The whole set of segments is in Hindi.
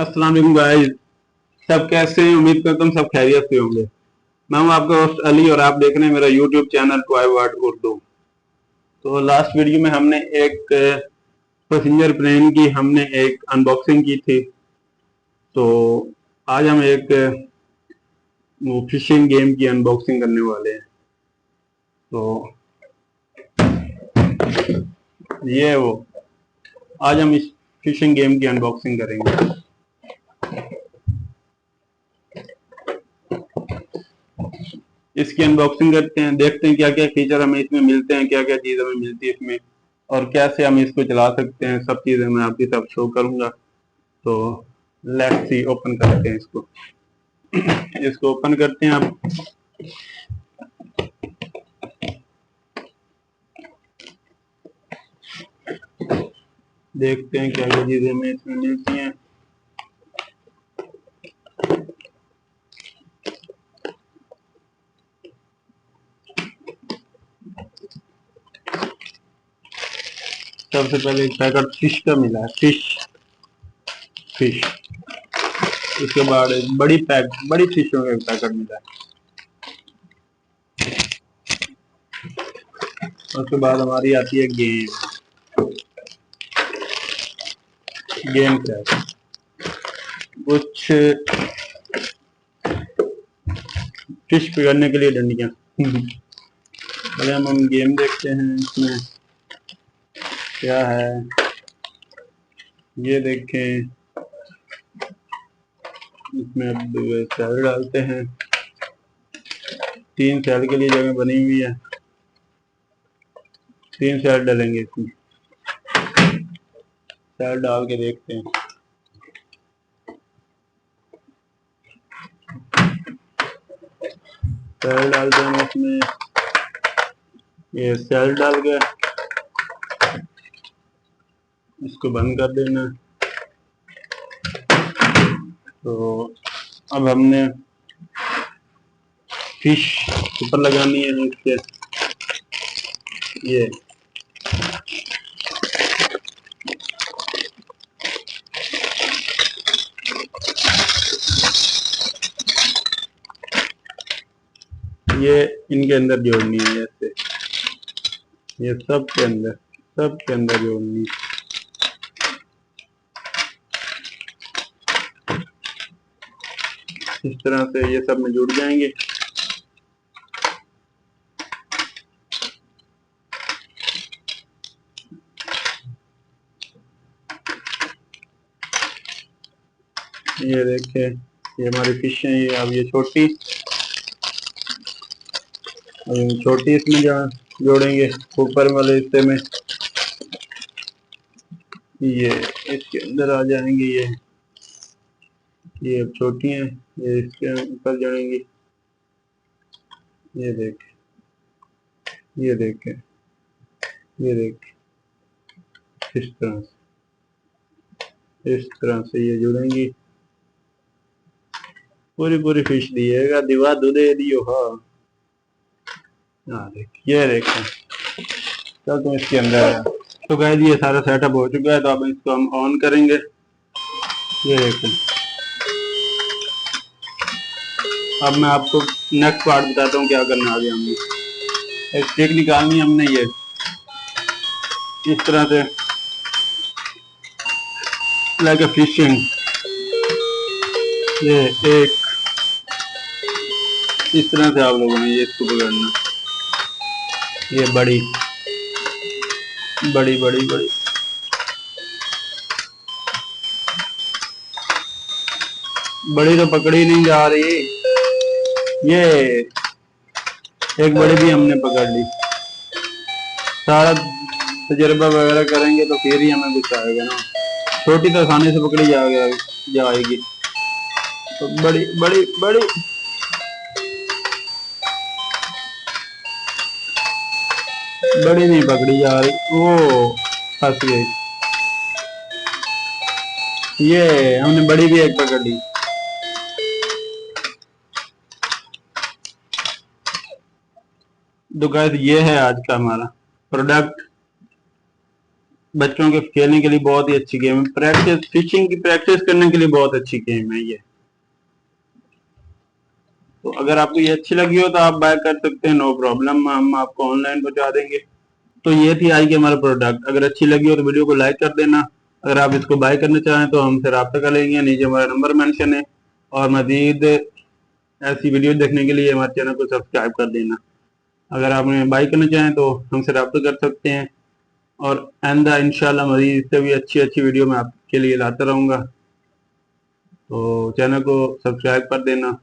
अस्सलाम वालेकुम गाइस। सब कैसे हैं? उम्मीद करता हूँ सब खैरियत से होंगे। मैं हूं आपका होस्ट अली और आप देख रहे हैं मेरा YouTube channel toy world Urdu. तो लास्ट वीडियो में हमने एक पैसेंजर प्लेन की हमने एक अनबॉक्सिंग की थी। तो आज हम एक वो फिशिंग गेम की अनबॉक्सिंग करने वाले हैं। तो ये है वो, आज हम इस फिशिंग गेम की अनबॉक्सिंग करेंगे। इसकी अनबॉक्सिंग करते हैं, देखते हैं क्या क्या फीचर हमें इसमें मिलते हैं, क्या क्या चीज़ हमें मिलती है इसमें और कैसे हम इसको चला सकते हैं। सब चीज़ें मैं आपकी तरफ शो करूंगा। तो लेट्स सी, ओपन करते हैं इसको। इसको ओपन करते हैं आप। देखते हैं क्या क्या चीज़ें हमें इसमें मिलती हैं। सबसे पहले एक पैकेट फिश का मिला है, फिश फिश। उसके बाद एक बड़ी फिशों का एक पैकेट मिला है। उसके बाद हमारी आती है गेम क्या है, कुछ फिश पकड़ने के लिए डंडियां। पहले हम गेम देखते हैं इसमें क्या है। ये देखें, इसमें अब सैलड डालते हैं। 3 सैलड के लिए जगह बनी हुई है, 3 सैलड डालेंगे इसमें। सैलड डाल के देखते हैं। सैलड डालते हैं इसमें, ये सैलड डाल के इसको बंद कर देना। तो अब हमने फिश ऊपर लगानी है इसके। ये इनके अंदर जोड़नी है ऐसे, ये सब के अंदर जोड़नी है। इस तरह से ये सब में जुड़ जाएंगे। ये देखे, ये हमारी फिश है। ये अब ये छोटी इसमें जोड़ेंगे ऊपर वाले हिस्से में। ये इसके अंदर आ जाएंगे। ये अब छोटी हैं, ये इसके ऊपर जोड़ेंगी। ये देख, ये देखे, ये देख, इस तरह से ये जुड़ेंगी। पूरी फिश दिएगा, दिवा दूधे दियो। हाँ देख, ये देखें। चल तुम इसके अंदर है। तो गाइस ये सारा सेटअप हो चुका है, तो अब इसको हम ऑन करेंगे। ये देखें। अब मैं आपको नेक्स्ट पार्ट बताता हूँ क्या करना है आगे। हमने स्टिक निकालनी है, हमने ये इस तरह से लाइक फिशिंग। ये एक इस तरह से आप लोगों ने ये इसको पकड़ना। ये बड़ी बड़ी बड़ी बड़ी बड़ी तो पकड़ी नहीं जा रही। ये एक बड़ी भी हमने पकड़ ली। सारा तजर्बा वगैरह करेंगे तो फिर ही हमें कुछ आएगा ना। छोटी तो आसानी से पकड़ी जाएगी। तो बड़ी बड़ी बड़ी बड़ी नहीं पकड़ी जा रही। वो फंस गई। ये हमने बड़ी भी एक पकड़ ली। तो गाइस ये है आज का हमारा प्रोडक्ट। बच्चों के खेलने के लिए बहुत ही अच्छी गेम है। प्रैक्टिस फिशिंग की प्रैक्टिस करने के लिए बहुत अच्छी गेम है ये। तो अगर आपको ये अच्छी लगी हो तो आप बाय कर सकते हैं, नो प्रॉब्लम, हम आपको ऑनलाइन पहुंचा देंगे। तो ये थी आज की हमारा प्रोडक्ट। अगर अच्छी लगी हो तो वीडियो को लाइक कर देना। अगर आप इसको बाय करना चाहें तो हमसे रब्ता कर लेंगे, नीचे हमारा नंबर मेंशन है। और मजीद ऐसी वीडियो देखने के लिए हमारे चैनल को सब्सक्राइब कर देना। अगर आप बाय करना चाहें तो हमसे रब्ता कर सकते हैं। और आइंदा इंशाल्लाह मजीद इससे भी अच्छी अच्छी वीडियो मैं आपके लिए लाता रहूँगा। तो चैनल को सब्सक्राइब कर देना।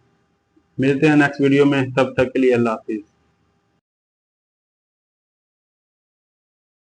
मिलते हैं नेक्स्ट वीडियो में, तब तक के लिए अल्लाह हाफिज़।